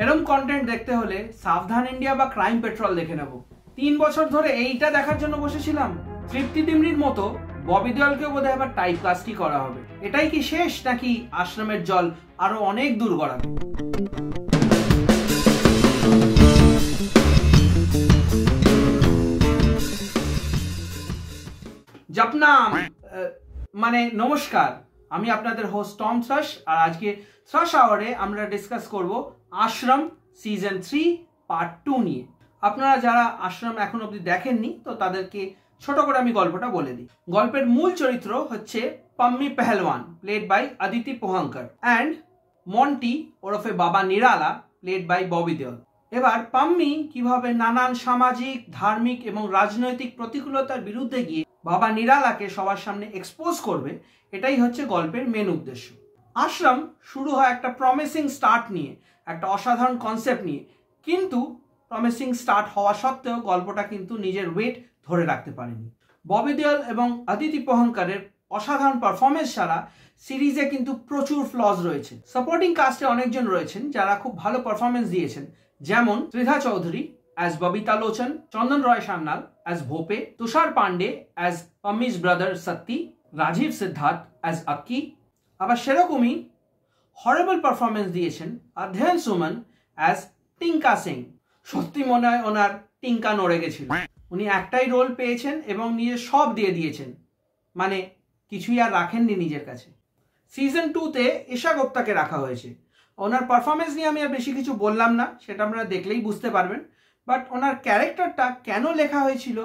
এরকম কন্টেন্ট দেখতে হলে সাবধান ইন্ডিয়া বা ক্রাইম পেট্রোল দেখে নেব। 3 বছর ধরে এইটা দেখার জন্য বসেছিলাম। তৃপ্তি ডিমরির মতো ববি দেওয়ালকে বোধহয় আবার টাইপ কাস্টই করা হবে। এটাই কি শেষ, নাকি আশ্রমের জল আরো অনেক দূর গড়াবে? জপনাম মানে নমস্কার, আমি আপনাদের হোস্ট টম থ্রাশ। আর আজকে থ্রাশ আওয়ারে আমরা ডিসকাস করব আশ্রম সিজন 3 পার্ট 2 নিয়ে। আপনারা যারা আশ্রম এখন অবধি দেখেননি তো তাদেরকে ছোট করে আমি গল্পটা বলে দিই। গল্পের মূল চরিত্র হচ্ছে Pammi Pehelwan, played by Aditi Pohankar, and Monty ওরফে বাবা নিরালা, প্লেড বাই ববি দেওল। এবার পাম্মি কিভাবে নানান সামাজিক, ধার্মিক এবং রাজনৈতিক প্রতিকূলতার বিরুদ্ধে গিয়ে বাবা নিরালাকে সবার সামনে এক্সপোজ করবে, এটাই হচ্ছে গল্পের মেন উদ্দেশ্য। আশ্রম শুরু হয় একটা প্রমিসিং স্টার্ট নিয়ে, একটা অসাধারণ কনসেপ্ট নিয়ে, কিন্তু প্রমিসিং স্টার্ট হওয়া সত্ত্বেও গল্পটা কিন্তু নিজের ওয়েট ধরে রাখতে পারেনি। ববি দেওল এবং অদিতি পোহাঙ্করের অসাধারণ পারফরমেন্স ছাড়া সিরিজে কিন্তু প্রচুর ফ্লজ রয়েছে। সাপোর্টিং কাস্টে অনেকজন রয়েছেন যারা খুব ভালো পারফরমেন্স দিয়েছেন, যেমন ত্রিধা Chowdhury as Babita Lochan, Chandan Roy Shamnal as Bhope, Tushar Pandey as Pammi's brother Satti, Rajiv Siddharth as Akki। আবার সেরকমই হরেবল পারফরমেন্স দিয়েছেন অধ্যয়ন সুমন as টিঙ্কা সিং। সত্যি মনে হয় ওনার টিঙ্কা নড়ে গেছিল। উনি একটাই রোল পেয়েছেন এবং নিজে সব দিয়ে দিয়েছেন, মানে কিছুই আর রাখেননি নিজের কাছে। সিজন 2-তে ঈশা গুপ্তাকে রাখা হয়েছে। ওনার পারফরমেন্স নিয়ে আমি আর বেশি কিছু বললাম না, সেটা আপনারা দেখলেই বুঝতে পারবেন। বাট ওনার ক্যারেক্টারটা কেন লেখা হয়েছিল,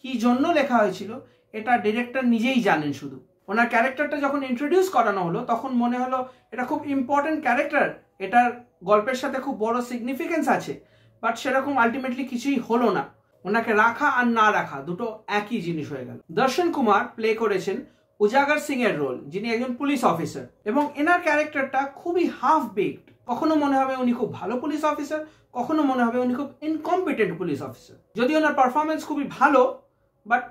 কি জন্য লেখা হয়েছিল, এটা ডিরেক্টর নিজেই জানেন। শুধু ওনার ক্যারেক্টারটা যখন ইন্ট্রোডিউস করানো হলো তখন মনে হলো এটা খুব ইম্পর্টেন্ট ক্যারেক্টার, এটার গল্পের সাথে খুব বড় সিগনিফিকেন্স আছে। বাট সেরকম আলটিমেটলি কিছুই হলো না। ওনাকে রাখা আর না রাখা দুটো একই জিনিস হয়ে গেল। দর্শন কুমার প্লে করেছেন উজাগর সিং এর রোল, যিনি একজন পুলিশ অফিসার, এবং এনার ক্যারেক্টারটা খুবই হাফ বেকড। কখনো মনে হবে উনি খুব ভালো পুলিশ অফিসার, কখনো মনে হবে উনি খুব ইনকম্পিটেন্ট পুলিশ অফিসার। যদি ওনার পারফরমেন্স খুবই ভালো, বাট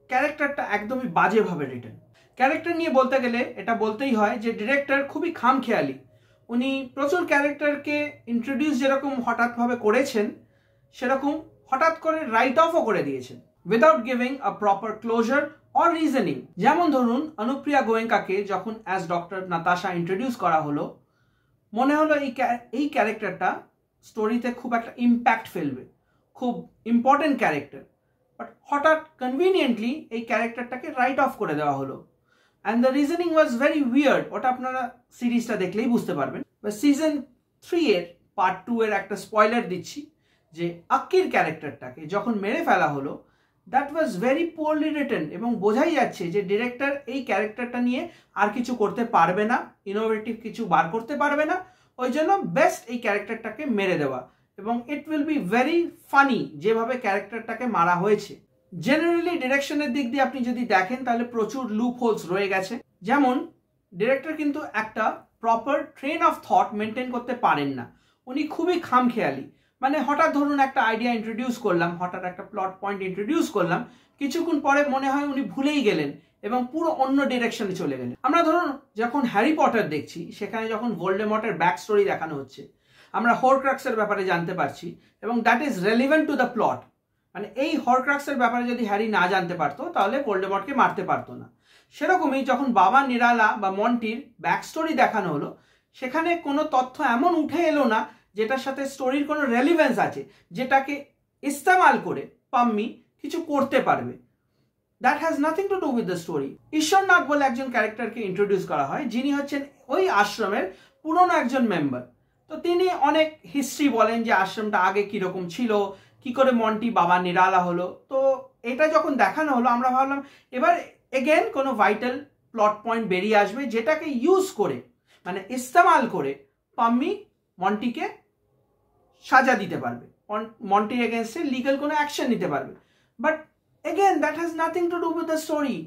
ক্যারেক্টারটা একদমই বাজেভাবে রিটেন। ক্যারেক্টার নিয়ে বলতে গেলে এটা বলতেই হয় যে ডিরেক্টর খুবই খামখেয়ালি। উনি প্রচুর ক্যারেক্টারকে ইন্ট্রোডিউস যেরকম হঠাৎভাবে করেছেন, সেরকম হঠাৎ করে রাইট অফও করে দিয়েছেন without giving a proper closure or reasoning. যেমন ধরুন অনুপ্রিয়া গোয়েঙ্কাকে যখন অ্যাজ ডক্টর নাতাশা ইন্ট্রোডিউস করা হলো, মনে হলো এই ক্যারেক্টারটা স্টোরিতে খুব একটা ইম্প্যাক্ট ফেলবে, খুব ইম্পর্টেন্ট ক্যারেক্টার। বাট হঠাৎ কনভিনিয়েন্টলি এই ক্যারেক্টারটাকে রাইট অফ করে দেওয়া হলো, and the reasoning was very weird. ওটা আপনারা সিরিজটা দেখলেই বুঝতে পারবেন। সিজন 3 এর পার্ট 2 এর একটা স্পয়লার দিচ্ছি, যে আক্কির ক্যারেক্টারটাকে যখন মেরে ফেলা হলো, that was very poorly written, এবং বোঝাই যাচ্ছে যে ডিরেক্টর এই ক্যারেক্টারটা নিয়ে আর কিছু করতে পারবে না, ইনোভেটিভ কিছু বার করতে পারবে না। ওই জন্য বেস্ট এই ক্যারেক্টারটাকে মেরে দেওয়া, এবং it will be very funny যেভাবে ক্যারেক্টারটাকে মারা হয়েছে। জেনারেলি ডিরেকশনের দিক দিয়ে আপনি যদি দেখেন তাহলে প্রচুর লুপ হোলস রয়ে গেছে। যেমন ডিরেক্টর কিন্তু একটা proper train of thought maintain করতে পারেন না। উনি খুবই খামখেয়ালি। মানে হঠাৎ ধরুন একটা আইডিয়া ইন্ট্রোডিউস করলাম, হঠাৎ একটা প্লট পয়েন্ট ইন্ট্রোডিউস করলাম, কিছুক্ষণ পরে মনে হয় উনি ভুলেই গেলেন এবং পুরো অন্য ডিরেকশনে চলে গেলেন। আমরা ধরুন যখন হ্যারি পটার দেখছি, সেখানে যখন ভোল্ডেমর্টের ব্যাক স্টোরি দেখানো হচ্ছে, আমরা হরক্রাক্সের ব্যাপারে জানতে পারছি, এবং that is relevant to the plot. মানে এই হরক্রাক্সের ব্যাপারে যদি হ্যারি না জানতে পারতো তাহলে ভোল্ডেমর্টকে মারতে পারতো না। সেরকমই যখন বাবা নিরালা বা মন্টির ব্যাক স্টোরি দেখানো হলো, সেখানে কোনো তথ্য এমন উঠে এলো না যেটার সাথে স্টোরির কোনো রেলিভেন্স আছে, যেটাকে ইস্তেমাল করে পাম্মি কিছু করতে পারবে। That has nothing to do with the story. Ishwarnath বলে একজন ক্যারেক্টারকে ইন্ট্রোডিউস করা হয়, যিনি হচ্ছেন ওই আশ্রমের পুরনো একজন মেম্বার। তো তিনি অনেক হিস্ট্রি বলেন যে আশ্রমটা আগে কিরকম ছিল, কি করে মন্টি বাবা নিরালা হলো। তো এটা যখন দেখানো হলো, আমরা ভাবলাম এবার এগেন কোনো ভাইটাল প্লট পয়েন্ট বেরিয়ে আসবে, যেটাকে ইউজ করে, মানে ইস্তেমাল করে পাম্মি মন্টিকে সাজা দিতে পারবে, মন্টির এগেনস্টে লিগাল কোনো অ্যাকশন নিতে পারবে। But again that has nothing to do with the story.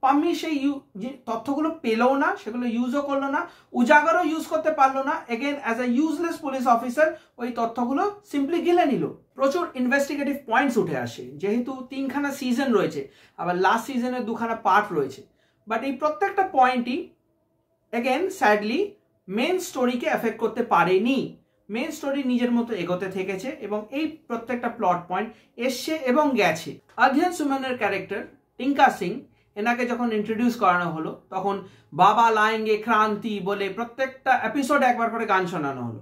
Pammi সেই যে তথ্যগুলো পেলও না, সেগুলো ইউজও করলো না, উজাগরও ইউজ করতে পারলো না। Again as a useless police officer ওই তথ্যগুলো সিম্পলি গিলে নিল। প্রচুর ইনভেস্টিগেটিভ পয়েন্টস উঠে আসে, যেহেতু 3খানা সিজন রয়েছে, আবার লাস্ট সিজনের 2খানা পার্ট রয়েছে। বাট এই প্রত্যেকটা পয়েন্টই এগেন স্যাডলি মেন স্টোরিকে এফেক্ট করতে পারেনি। মেন স্টোরি নিজের মতো এগোতে থেকেছে এবং এই প্রত্যেকটা প্লট পয়েন্ট এসছে এবং গেছে। অধ্যয়ন সুমনের ক্যারেক্টার টিঙ্কা সিং, এনাকে যখন ইন্ট্রোডিউস করানো হলো তখন বাবা লায়েঙ্গে ক্রান্তি বলে প্রত্যেকটা এপিসোড একবার করে গান শোনানো হলো।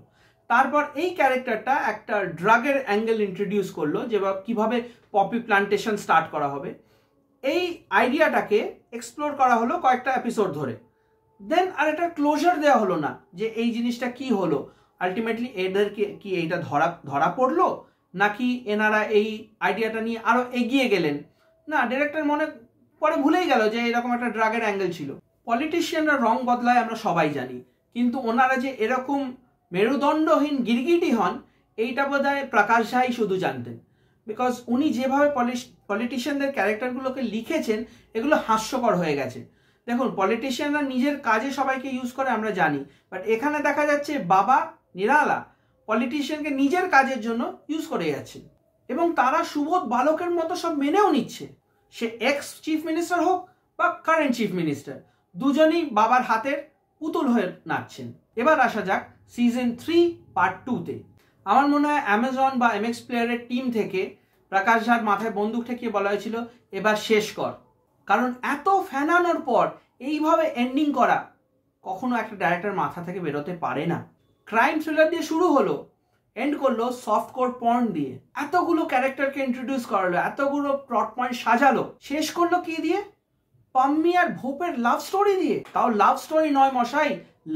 তারপর এই ক্যারেক্টারটা একটা ড্রাগের অ্যাঙ্গেল ইন্ট্রোডিউস করলো, যে কিভাবে পপি প্লান্টেশন স্টার্ট করা হবে। এই আইডিয়াটাকে এক্সপ্লোর করা হলো কয়েকটা এপিসোড ধরে। দেন আর একটা ক্লোজার দেওয়া হলো না যে এই জিনিসটা কি হলো, আলটিমেটলি এদেরকে কি এইটা ধরা পড়লো, নাকি এনারা এই আইডিয়াটা নিয়ে আরো এগিয়ে গেলেন। না, ডিরেক্টর মনে পরে ভুলেই গেল যে এরকম একটা ড্রাগের অ্যাঙ্গেল ছিল। পলিটিশিয়ানরা রং বদলায় আমরা সবাই জানি, কিন্তু ওনারা যে এরকম মেরুদণ্ডহীন গিরগিটি হন এইটা বোধহয় প্রকাশ ঝাই শুধু জানতেন। বিকজ উনি যেভাবে পলিটিশিয়ানদের ক্যারেক্টারগুলোকে লিখেছেন এগুলো হাস্যকর হয়ে গেছে। দেখুন, পলিটিশিয়ানরা নিজের কাজে সবাইকে ইউজ করে আমরা জানি, বাট এখানে দেখা যাচ্ছে বাবা নিরালা পলিটিশিয়ানকে নিজের কাজের জন্য ইউজ করে যাচ্ছে এবং তারা সুবোধ বালকের মতো সব মেনেও নিচ্ছে। সে এক্স চিফ মিনিস্টার হোক বা কারেন্ট চিফ মিনিস্টার, দুজনেই বাবার হাতের পুতুল হয়ে নাচছেন। এবার আসা যাক সিজন 3 পার্ট 2-তে। আমার মনে হয় অ্যামাজন বা এমএক্স প্লেয়ারের টিম থেকে প্রকাশ ঝার মাথায় বন্দুক ঠেকিয়ে বলা হয়েছিল এবার শেষ কর, কারণ এত ফ্যানানোর পর এইভাবে এন্ডিং করা কখনো একটা ডাইরেক্টর মাথা থেকে বেরোতে পারে না। ক্রাইম থ্রিলার দিয়ে শুরু হলো, এন্ড করলো সফট কোর পর্ন দিয়ে। এতগুলো ক্যারেক্টারকে ইন্ট্রোডিউস করালো, এতগুলো প্লট পয়েন্ট সাজালো, শেষ করলো কি দিয়ে? পাম্মি আর ভোপের লাভ স্টোরি দিয়ে। তাও লাভ স্টোরি নয় মশাই,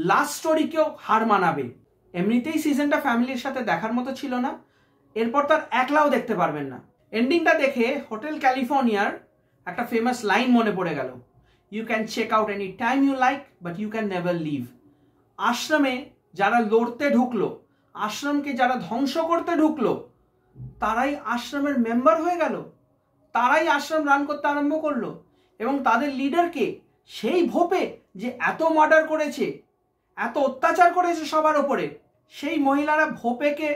লাস্ট স্টোরিকেও হার মানাবে। এমনিতেই সিজনটা ফ্যামিলির সাথে দেখার মতো ছিল না, এরপর তার একলাও দেখতে পারবেন না। এন্ডিংটা দেখে হোটেল ক্যালিফোর্নিয়ার একটা ফেমাস লাইন মনে পড়ে গেল, you can check out any time you like but you can never leave. আশ্রমে যারা লড়তে ঢুকলো, আশ্রমকে যারা ধ্বংস করতে ঢুকলো, তারাই আশ্রমের মেম্বার হয়ে গেল, তারাই আশ্রম রান করতে আরম্ভ করলো। এবং তাদের লিডারকে, সেই ভোপে যে এত মার্ডার করেছে, এত অত্যাচার করেছে সবার ওপরে, সেই মহিলারা ভোপেকে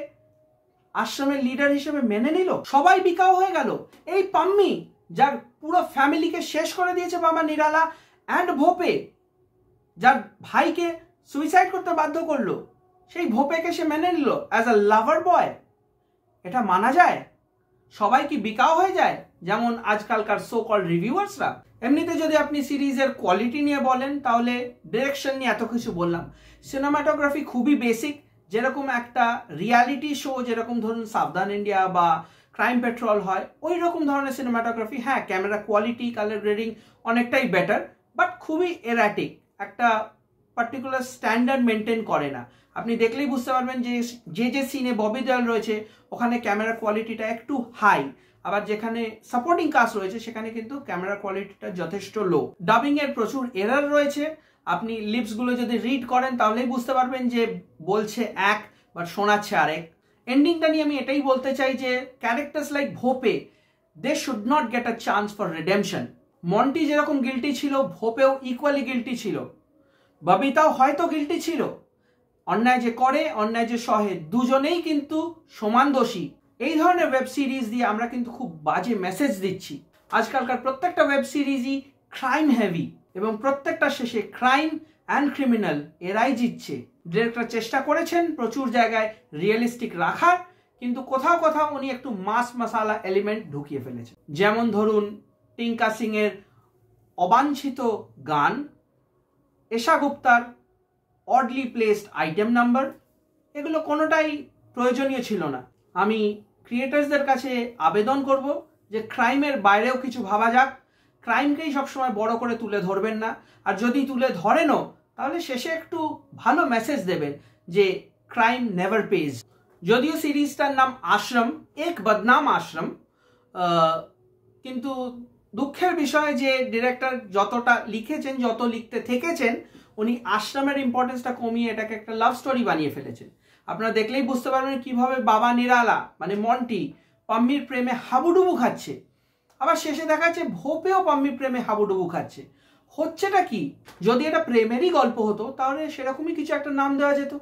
আশ্রমের লিডার হিসেবে মেনে নিল। সবাই বিকাও হয়ে গেল। এই পাম্মি যার পুরো ফ্যামিলিকে শেষ করে দিয়েছে বাবা নিরালা, অ্যান্ড ভোপে যার ভাইকে সুইসাইড করতে বাধ্য করলো, সেই ভোপেকে সে মেনে নিল অ্যাজ আ লাভার বয়। এটা মানা যায়? সবাই কি বিকাও হয়ে যায় যেমন আজকালকার সো কল রিভিউয়ার্সরা? এমনিতে যদি আপনি সিরিজের কোয়ালিটি নিয়ে বলেন তাহলে ডিরেকশন নিয়ে এত কিছু বললাম, সিনেমাটোগ্রাফি খুবই বেসিক। যেরকম একটা রিয়ালিটি শো, যেরকম ধরুন সাবধান ইন্ডিয়া বা ক্রাইম পেট্রোল হয়, ওই রকম ধরনের সিনেমাটোগ্রাফি। হ্যাঁ, ক্যামেরা কোয়ালিটি, কালার গ্রেডিং অনেকটাই বেটার, বাট খুবই এরাটিক, একটা পার্টিকুলার স্ট্যান্ডার্ড মেনটেন করে না। আপনি দেখলেই বুঝতে পারবেন যে যে সিনে ববি দেওয়াল রয়েছে ওখানে ক্যামেরা কোয়ালিটিটা একটু হাই, আবার যেখানে সাপোর্টিং কাস্ট রয়েছে সেখানে কিন্তু ক্যামেরা কোয়ালিটিটা যথেষ্ট লো। ডাবিং এর প্রচুর এরার রয়েছে, আপনি লিপস গুলো যদি রিড করেন তাহলেই বুঝতে পারবেন যে বলছে এক বাট শোনাচ্ছে আরেক। এন্ডিংটা নিয়ে আমি এটাই বলতে চাই যে characters like Bhope, they should not get a chance for redemption. Monty যেরকম গিল্টি ছিল, ভোপেও ইকুয়ালি গিল্টি ছিল, ববিতাও হয়তো গিল্টি ছিল। অন্যায় যে করে, অন্যায় যে সহে, দুজনেই কিন্তু সমান দোষী। এই ধরনের ওয়েব সিরিজ দিয়ে আমরা কিন্তু খুব বাজে মেসেজ দিচ্ছি। আজকালকার প্রত্যেকটা ওয়েব সিরিজই ক্রাইম হেভি এবং প্রত্যেকটা শেষে ক্রাইম অ্যান্ড ক্রিমিনাল এরাই জিতছে। ডিরেক্টর চেষ্টা করেছেন প্রচুর জায়গায় রিয়েলিস্টিক রাখার, কিন্তু কোথাও কোথাও উনি একটু মাস মশালা এলিমেন্ট ঢুকিয়ে ফেলেছেন। যেমন ধরুন টিঙ্কা সিং এর অবাঞ্ছিত গান, এশা গুপ্তার অডলি প্লেসড আইটেম নাম্বার, এগুলো কোনোটাই প্রয়োজনীয় ছিল না। আমি ক্রিয়েটার্সদের কাছে আবেদন করব যে ক্রাইমের বাইরেও কিছু ভাবা যাক, ক্রাইমকেই সবসময় বড় করে তুলে ধরবেন না, আর যদি তুলে ধরেনও তাহলে শেষে একটু ভালো মেসেজ দেবেন যে ক্রাইম নেভার পেজ। যদিও সিরিজটার নাম আশ্রম, এক বদনাম আশ্রম, কিন্তু দুঃখের বিষয় যে ডিরেক্টর যতটা লিখেছেন, যত লিখতে থেকেছেন, উনি আশ্রমের ইম্পর্টেন্সটা কমিয়ে এটাকে একটা লাভ স্টোরি বানিয়ে ফেলেছেন। আপনারা দেখলেই বুঝতে পারবেন কিভাবে বাবা নিরালা মানে মন্টি পাম্মির প্রেমে হাবুডুবু খাচ্ছে, আবার শেষে দেখা যাচ্ছে ভোপেও পাম্মির প্রেমে হাবুডুবু খাচ্ছে। হচ্ছেটা কি? যদি এটা প্রেমেরই গল্প হতো তাহলে সেরকমই কিছু একটা নাম দেওয়া যেত।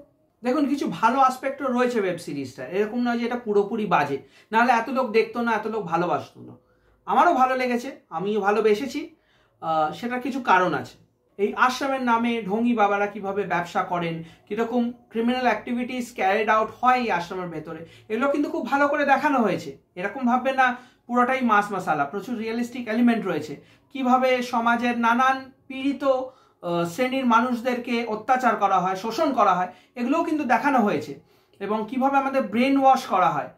দেখুন, কিছু ভালো আসপেক্টও রয়েছে ওয়েব সিরিজটা, এরকম নয় যে এটা পুরোপুরি বাজে, নাহলে এত লোক দেখতো না, এত লোক ভালোবাসতো না। আমারও ভালো লেগেছে, আমিও ভালোবেসেছি, সেটার কিছু কারণ আছে। এই আশ্রমের নামে ঢঙ্গি বাবারা কিভাবে ব্যবসা করেন, কিরকম ক্রিমিনাল অ্যাক্টিভিটিস ক্যারিড আউট হয় এই আশ্রমের ভেতরে, এগুলো কিন্তু খুব ভালো করে দেখানো হয়েছে। এরকম ভাববে না পুরোটাই মাস মশালা, প্রচুর রিয়েলিস্টিক এলিমেন্ট রয়েছে। কিভাবে সমাজের নানান পীড়িত শ্রেণীর মানুষদেরকে অত্যাচার করা হয়, শোষণ করা হয়, এগুলোও কিন্তু দেখানো হয়েছে। এবং কিভাবে আমাদের ব্রেন ওয়াশ করা হয়,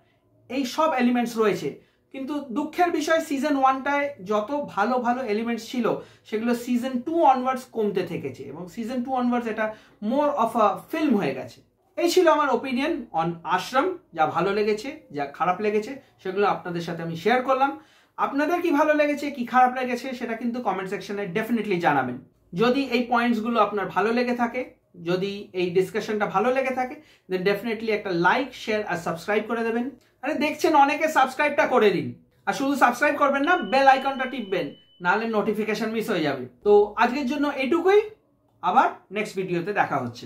এই সব এলিমেন্টস রয়েছে। কিন্তু দুঃখের বিষয় সিজন 1টায় যত ভালো ভালো এলিমেন্টস ছিল সেগুলো সিজন 2 অনওয়ার্ডস কমতে থেকেছে, এবং সিজন 2 অনওয়ার্ডস এটা মোর অফ আ ফিল্ম হয়ে গেছে। এই ছিল আমার ওপিনিয়ন অন আশ্রম। যা ভালো লেগেছে, যা খারাপ লেগেছে, সেগুলো আপনাদের সাথে আমি শেয়ার করলাম। আপনাদের কি ভালো লেগেছে, কি খারাপ লেগেছে, সেটা কিন্তু কমেন্ট সেকশনে ডেফিনেটলি জানাবেন। যদি এই পয়েন্টসগুলো আপনার ভালো লেগে থাকে, যদি এই ডিসকাশনটা ভালো লেগে থাকে, দেন ডেফিনেটলি একটা লাইক, শেয়ার আর সাবস্ক্রাইব করে দেবেন। আরে দেখছেন অনেকে, সাবস্ক্রাইবটা করে দিন। আর শুধু সাবস্ক্রাইব করবেন না, বেল আইকনটা টিপবেন, নাহলে নোটিফিকেশন মিস হয়ে যাবে। তো আজকের জন্য এটুকুই, আবার নেক্সট ভিডিওতে দেখা হচ্ছে।